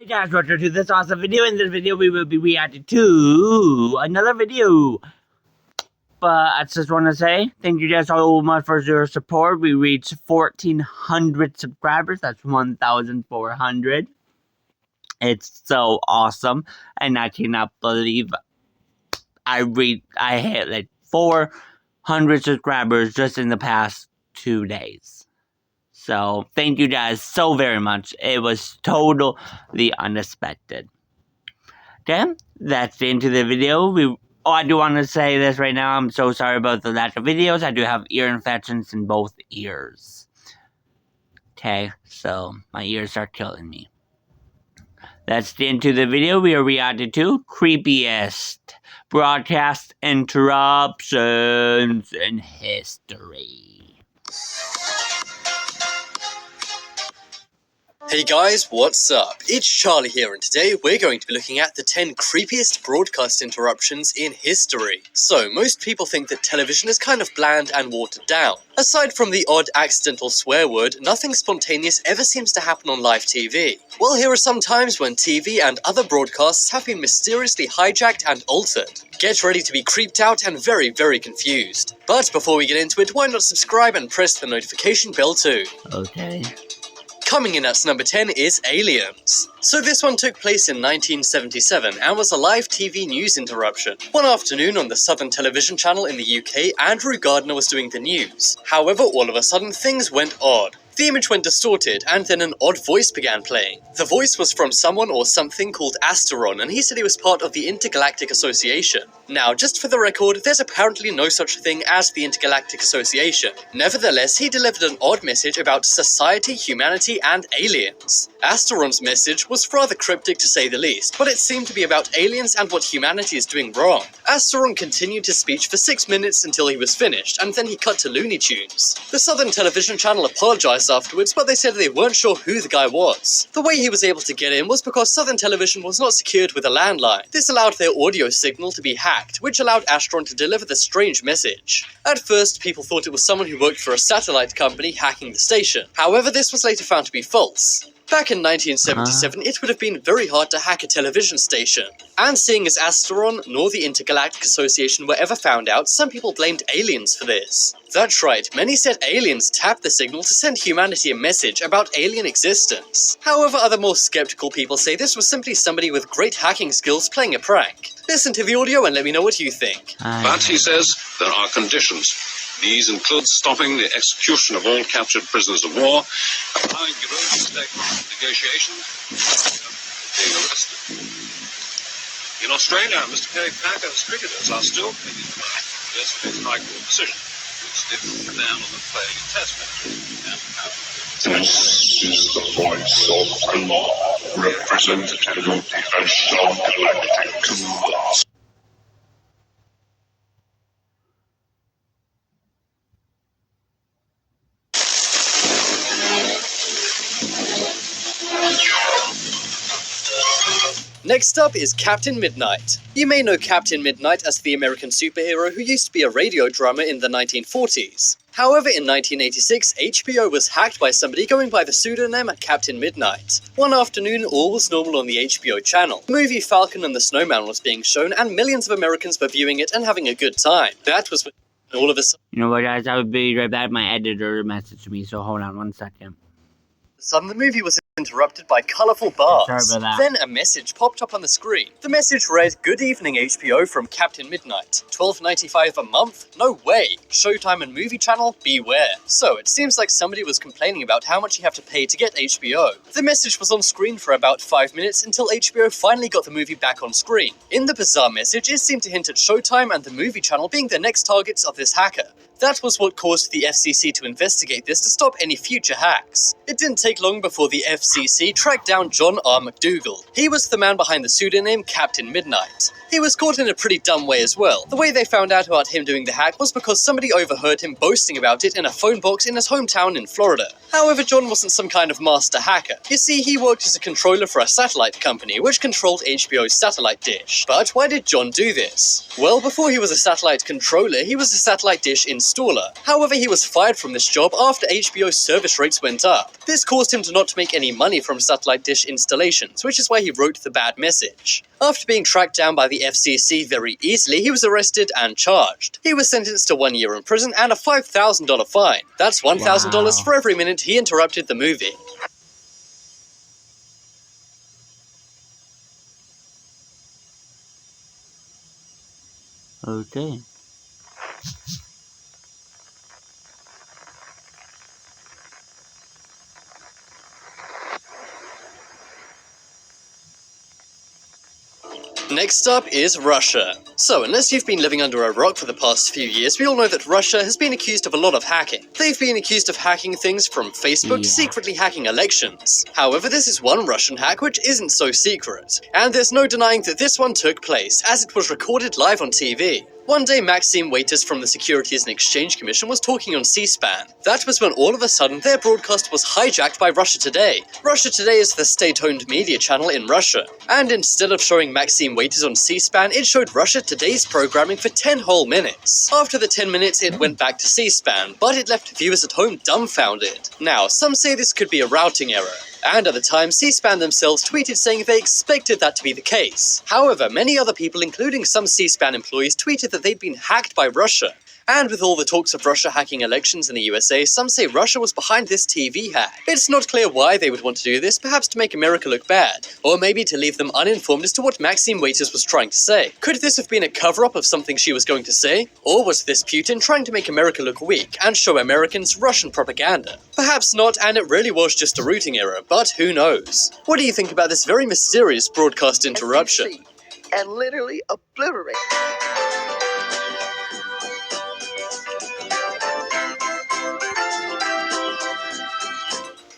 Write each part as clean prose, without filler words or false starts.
Hey guys, welcome to this awesome video. In this video, we will be reacting to another video. But I just want to say, thank you guys so much for your support. We reached 1,400 subscribers. That's 1,400. It's so awesome. And I cannot believe I hit like 400 subscribers just in the past 2 days. So, thank you guys so very much. It was totally unexpected. Okay, that's into the video. I do want to say this right now. I'm so sorry about the lack of videos. I do have ear infections in both ears. Okay, so my ears are killing me. Let's get into the video. We are reacting to creepiest broadcast interruptions in history. Hey guys, what's up? It's Charlie here, and today we're going to be looking at the 10 creepiest broadcast interruptions in history. So, most people think that television is kind of bland and watered down. Aside from the odd accidental swear word, nothing spontaneous ever seems to happen on live TV. Well, here are some times when TV and other broadcasts have been mysteriously hijacked and altered. Get ready to be creeped out and very, very confused. But before we get into it, why not subscribe and press the notification bell too? Okay. Coming in at number 10 is Aliens. So this one took place in 1977 and was a live TV news interruption. One afternoon on the Southern Television Channel in the UK, Andrew Gardner was doing the news. However, all of a sudden things went odd. The image went distorted, and then an odd voice began playing. The voice was from someone or something called Asteron, and he said he was part of the Intergalactic Association. Now, just for the record, there's apparently no such thing as the Intergalactic Association. Nevertheless, he delivered an odd message about society, humanity, and aliens. Asteron's message was rather cryptic to say the least, but it seemed to be about aliens and what humanity is doing wrong. Asteron continued his speech for 6 minutes until he was finished, and then he cut to Looney Tunes. The Southern Television Channel apologized afterwards, but they said they weren't sure who the guy was. The way he was able to get in was because Southern Television was not secured with a landline. This allowed their audio signal to be hacked, which allowed Asteron to deliver the strange message. At first, people thought it was someone who worked for a satellite company hacking the station. However, this was later found to be false. Back in 1977, it would have been very hard to hack a television station. And seeing as Asteron nor the Intergalactic Association were ever found out, some people blamed aliens for this. That's right, many said aliens tapped the signal to send humanity a message about alien existence. However, other more skeptical people say this was simply somebody with great hacking skills playing a prank. Listen to the audio and let me know what you think. But, he says, there are conditions. These include stopping the execution of all captured prisoners of war, allowing bureaus to take negotiations, being arrested. In Australia, Mr. Kerry Packer's cricketers are still pleading yesterday's High Court decision, which lifts the ban on them playing in Test matches and This is the voice of Allah, representative of the Intergalactic Command. Next up is Captain Midnight. You may know Captain Midnight as the American superhero who used to be a radio drummer in the 1940s. However, in 1986, HBO was hacked by somebody going by the pseudonym Captain Midnight. One afternoon, all was normal on the HBO channel. The movie Falcon and the Snowman was being shown, and millions of Americans were viewing it and having a good time. That was when all of a sudden... You know what, guys? I would be right back. My editor messaged me, so hold on 1 second. The movie was interrupted by colourful bars. Sorry about that. Then a message popped up on the screen. The message read, "Good evening HBO from Captain Midnight. $12.95 a month? No way. Showtime and Movie Channel? Beware." So it seems like somebody was complaining about how much you have to pay to get HBO. The message was on screen for about 5 minutes until HBO finally got the movie back on screen. In the bizarre message, it seemed to hint at Showtime and the Movie Channel being the next targets of this hacker. That was what caused the FCC to investigate this to stop any future hacks. It didn't take long before the FCC tracked down John R. McDougal. He was the man behind the pseudonym Captain Midnight. He was caught in a pretty dumb way as well. The way they found out about him doing the hack was because somebody overheard him boasting about it in a phone box in his hometown in Florida. However, John wasn't some kind of master hacker. You see, he worked as a controller for a satellite company which controlled HBO's satellite dish. But why did John do this? Well, before he was a satellite controller, he was a satellite dish installer. However, he was fired from this job after HBO's service rates went up. This caused him to not make any money from satellite dish installations, which is why he wrote the bad message. After being tracked down by the FCC very easily, he was arrested and charged. He was sentenced to 1 year in prison and a $5,000 fine. That's $1,000 for every minute he interrupted the movie. Okay. Next up is Russia. So, unless you've been living under a rock for the past few years, we all know that Russia has been accused of a lot of hacking. They've been accused of hacking things from Facebook, secretly hacking elections. However, this is one Russian hack which isn't so secret. And there's no denying that this one took place, as it was recorded live on TV. One day, Maxime Waiters from the Securities and Exchange Commission was talking on C-SPAN. That was when all of a sudden their broadcast was hijacked by Russia Today. Russia Today is the state-owned media channel in Russia. And instead of showing Maxime Waiters on C-SPAN, it showed Russia Today's programming for 10 whole minutes. After the 10 minutes, it went back to C-SPAN, but it left viewers at home dumbfounded. Now, some say this could be a routing error. And at the time, C-SPAN themselves tweeted saying they expected that to be the case. However, many other people, including some C-SPAN employees, tweeted that they'd been hacked by Russia. And with all the talks of Russia hacking elections in the USA, some say Russia was behind this TV hack. It's not clear why they would want to do this, perhaps to make America look bad, or maybe to leave them uninformed as to what Maxime Waiters was trying to say. Could this have been a cover-up of something she was going to say? Or was this Putin trying to make America look weak and show Americans Russian propaganda? Perhaps not, and it really was just a routing error, but who knows? What do you think about this very mysterious broadcast interruption? And literally obliterate.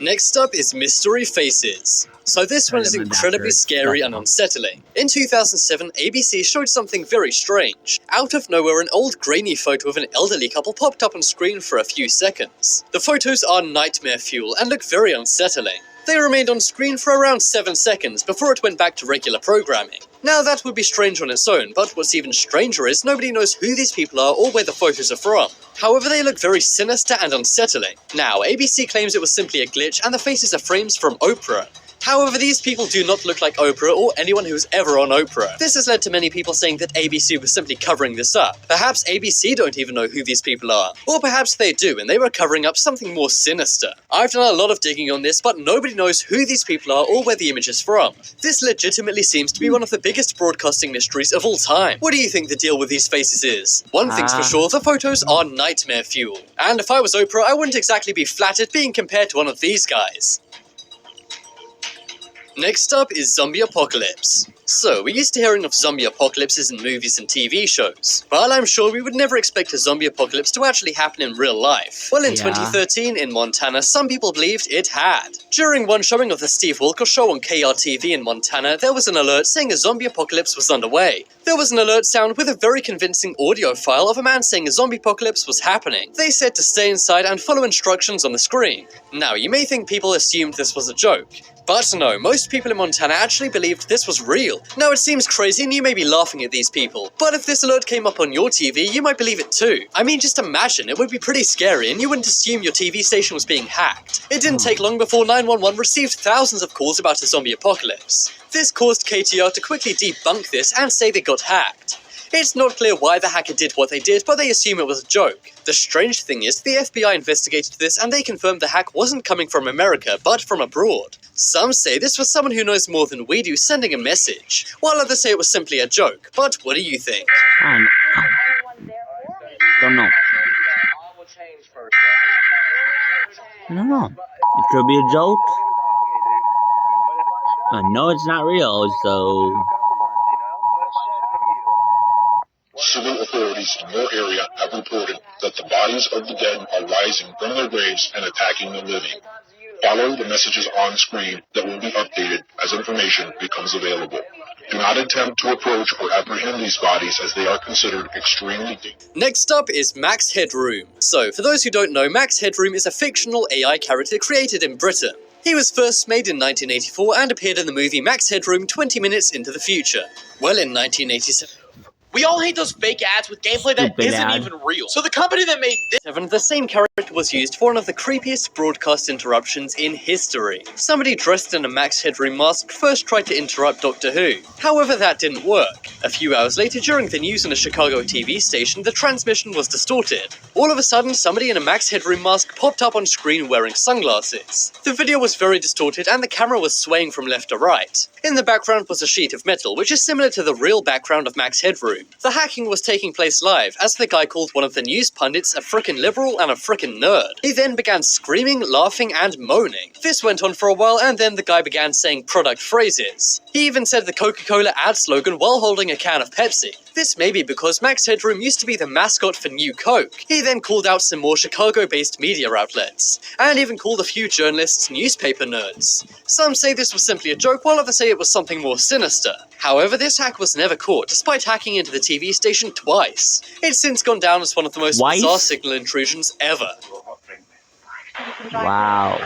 Next up is Mystery Faces. So this one is incredibly scary and unsettling. In 2007, ABC showed something very strange. Out of nowhere, an old grainy photo of an elderly couple popped up on screen for a few seconds. The photos are nightmare fuel and look very unsettling. They remained on screen for around 7 seconds before it went back to regular programming. Now that would be strange on its own, but what's even stranger is nobody knows who these people are or where the photos are from. However, they look very sinister and unsettling. Now, ABC claims it was simply a glitch and the faces are frames from Oprah. However, these people do not look like Oprah or anyone who's ever on Oprah. This has led to many people saying that ABC was simply covering this up. Perhaps ABC don't even know who these people are. Or perhaps they do and they were covering up something more sinister. I've done a lot of digging on this, but nobody knows who these people are or where the image is from. This legitimately seems to be one of the biggest broadcasting mysteries of all time. What do you think the deal with these faces is? One thing's for sure, the photos are nightmare fuel. And if I was Oprah, I wouldn't exactly be flattered being compared to one of these guys. Next up is zombie apocalypse. So, we're used to hearing of zombie apocalypses in movies and TV shows, but I'm sure we would never expect a zombie apocalypse to actually happen in real life. Well, in 2013, in Montana, some people believed it had. During one showing of the Steve Wilkos show on KRTV in Montana, there was an alert saying a zombie apocalypse was underway. There was an alert sound with a very convincing audio file of a man saying a zombie apocalypse was happening. They said to stay inside and follow instructions on the screen. Now, you may think people assumed this was a joke. But no, most people in Montana actually believed this was real. Now, it seems crazy and you may be laughing at these people, but if this alert came up on your TV, you might believe it too. I mean, just imagine, it would be pretty scary and you wouldn't assume your TV station was being hacked. It didn't take long before 911 received thousands of calls about a zombie apocalypse. This caused KTR to quickly debunk this and say they got hacked. It's not clear why the hacker did what they did, but they assume it was a joke. The strange thing is, the FBI investigated this and they confirmed the hack wasn't coming from America, but from abroad. Some say this was someone who knows more than we do sending a message, while others say it was simply a joke. But what do you think? Don't know. I don't know. It could be a joke. I know it's not real, so... Civil authorities in your area have reported that the bodies of the dead are rising from their graves and attacking the living. Follow the messages on screen that will be updated as information becomes available. Do not attempt to approach or apprehend these bodies as they are considered extremely dangerous. Next up is Max Headroom. So, for those who don't know, Max Headroom is a fictional AI character created in Britain. He was first made in 1984 and appeared in the movie Max Headroom 20 Minutes into the Future. Well, in 1987... We all hate those fake ads with gameplay that Stupid isn't ad. even real. So the company that made this... The same character was used for one of the creepiest broadcast interruptions in history. Somebody dressed in a Max Headroom mask first tried to interrupt Doctor Who. However, that didn't work. A few hours later, during the news on a Chicago TV station, the transmission was distorted. All of a sudden, somebody in a Max Headroom mask popped up on screen wearing sunglasses. The video was very distorted and the camera was swaying from left to right. In the background was a sheet of metal, which is similar to the real background of Max Headroom. The hacking was taking place live, as the guy called one of the news pundits a frickin' liberal and a frickin' nerd. He then began screaming, laughing, and moaning. This went on for a while, and then the guy began saying product phrases. He even said the Coca-Cola ad slogan while holding a can of Pepsi. This may be because Max Headroom used to be the mascot for New Coke. He then called out some more Chicago-based media outlets, and even called a few journalists newspaper nerds. Some say this was simply a joke, while others say it was something more sinister. However, this hack was never caught, despite hacking into the TV station twice. It's since gone down as one of the most Twice? bizarre signal intrusions ever. Wow.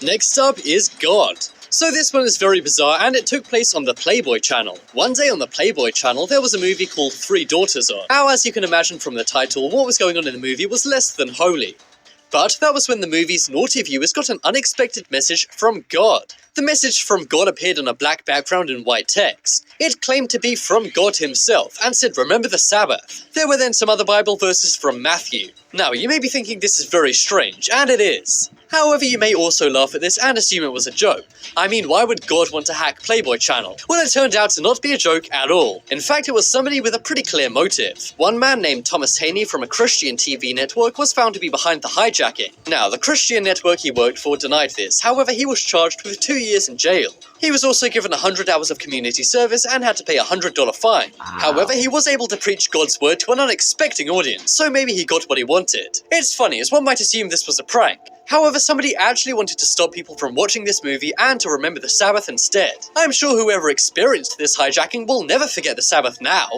Next up is God. So this one is very bizarre, and it took place on the Playboy channel. One day on the Playboy channel, there was a movie called Three Daughters on. Now, as you can imagine from the title, what was going on in the movie was less than holy. But that was when the movie's naughty viewers got an unexpected message from God. The message from God appeared on a black background in white text. It claimed to be from God himself, and said, "Remember the Sabbath." There were then some other Bible verses from Matthew. Now, you may be thinking this is very strange, and it is. However, you may also laugh at this and assume it was a joke. I mean, why would God want to hack Playboy channel? Well, it turned out to not be a joke at all. In fact, it was somebody with a pretty clear motive. One man named Thomas Haney from a Christian TV network was found to be behind the hijacking. Now, the Christian network he worked for denied this. However, he was charged with 2 years in jail. He was also given 100 hours of community service and had to pay a $100 fine. However, he was able to preach God's word to an unexpected audience, so maybe he got what he wanted. It's funny, as one might assume this was a prank. However, somebody actually wanted to stop people from watching this movie and to remember the Sabbath instead. I'm sure whoever experienced this hijacking will never forget the Sabbath now.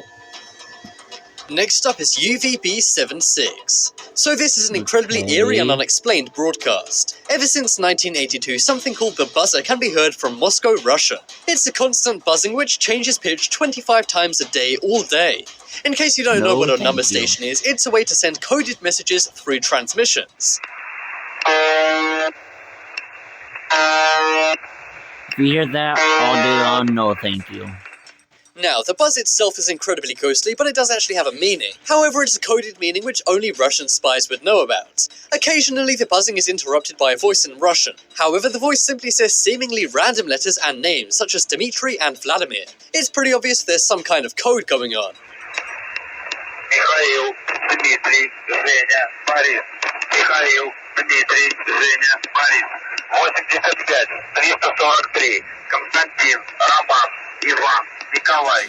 Next up is UVB-76. So this is an incredibly eerie and unexplained broadcast. Ever since 1982, something called the buzzer can be heard from Moscow, Russia. It's a constant buzzing which changes pitch 25 times a day, all day. In case you don't know what a number station is, it's a way to send coded messages through transmissions. If you hear that all day long, no thank you. Now, the buzz itself is incredibly ghostly, but it does actually have a meaning. However, it's a coded meaning which only Russian spies would know about. Occasionally, the buzzing is interrupted by a voice in Russian. However, the voice simply says seemingly random letters and names, such as Dmitry and Vladimir. It's pretty obvious there's some kind of code going on. Mikhail, Dmitry, Zhenya, Boris. Mikhail, Dmitry, Zhenya, Boris. 85, 343. Konstantin, Roman, Ivan, Nikolai.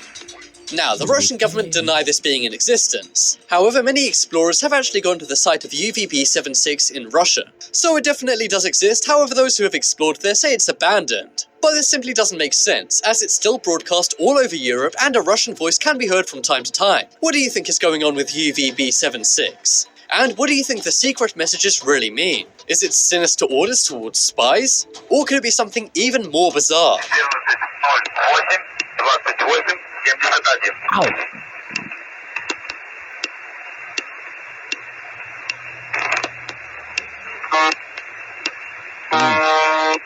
Now, the Russian government deny this being in existence. However, many explorers have actually gone to the site of UVB-76 in Russia. So it definitely does exist, however those who have explored there say it's abandoned. But this simply doesn't make sense, as it's still broadcast all over Europe and a Russian voice can be heard from time to time. What do you think is going on with UVB-76? And what do you think the secret messages really mean? Is it sinister orders towards spies? Or could it be something even more bizarre? 28, 71. Ow.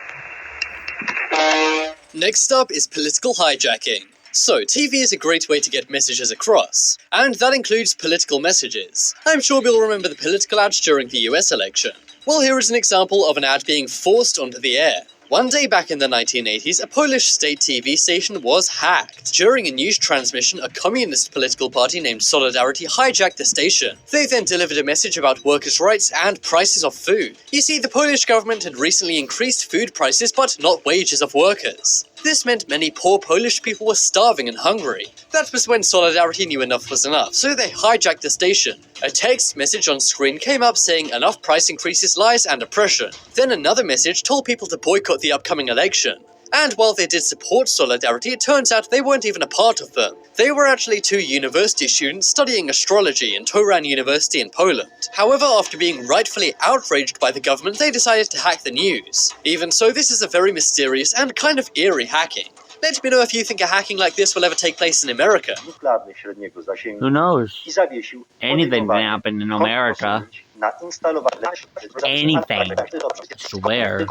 Next up is political hijacking. So, TV is a great way to get messages across, and that includes political messages. I'm sure you'll remember the political ads during the US election. Well, here is an example of an ad being forced onto the air. One day back in the 1980s, a Polish state TV station was hacked. During a news transmission, a communist political party named Solidarity hijacked the station. They then delivered a message about workers' rights and prices of food. You see, the Polish government had recently increased food prices, but not wages of workers. This meant many poor Polish people were starving and hungry. That was when Solidarity knew enough was enough, so they hijacked the station. A text message on screen came up saying enough price increases, lies and oppression. Then another message told people to boycott the upcoming election. And while they did support Solidarity, it turns out they weren't even a part of them. They were actually two university students studying astrology in Toruń University in Poland. However, after being rightfully outraged by the government, they decided to hack the news. Even so, this is a very mysterious and kind of eerie hacking. Let me know if you think a hacking like this will ever take place in America. Who knows? Anything can happen in America. Anything. I swear.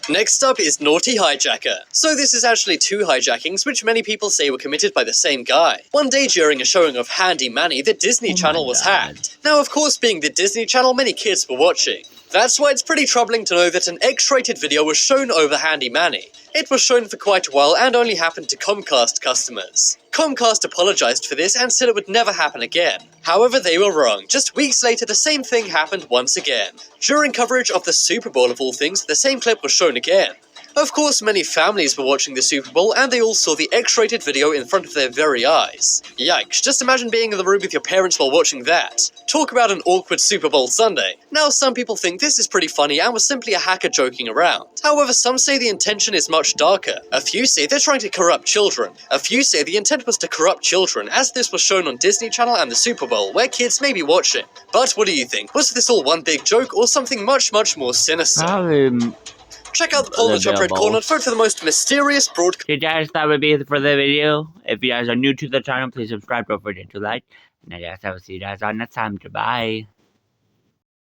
Next up is Naughty Hijacker. So this is actually two hijackings which many people say were committed by the same guy. One day during a showing of Handy Manny, the Disney Channel was hacked. Now of course, being the Disney Channel, many kids were watching. That's why it's pretty troubling to know that an X-rated video was shown over Handy Manny. It was shown for quite a while and only happened to Comcast customers. Comcast apologized for this and said it would never happen again. However, they were wrong. Just weeks later, the same thing happened once again. During coverage of the Super Bowl of all things, the same clip was shown again. Of course, many families were watching the Super Bowl and they all saw the X-rated video in front of their very eyes. Yikes, just imagine being in the room with your parents while watching that. Talk about an awkward Super Bowl Sunday. Now, some people think this is pretty funny and was simply a hacker joking around. However, some say the intention is much darker. A few say they're trying to corrupt children. A few say the intent was to corrupt children, as this was shown on Disney Channel and the Super Bowl, where kids may be watching. But what do you think? Was this all one big joke or something much, much more sinister? Check out the poll in the top red corner and vote for the most mysterious broadcast. Okay guys, that would be it for the video. If you guys are new to the channel, please subscribe, don't forget to like. And I guess I will see you guys on next time. Goodbye.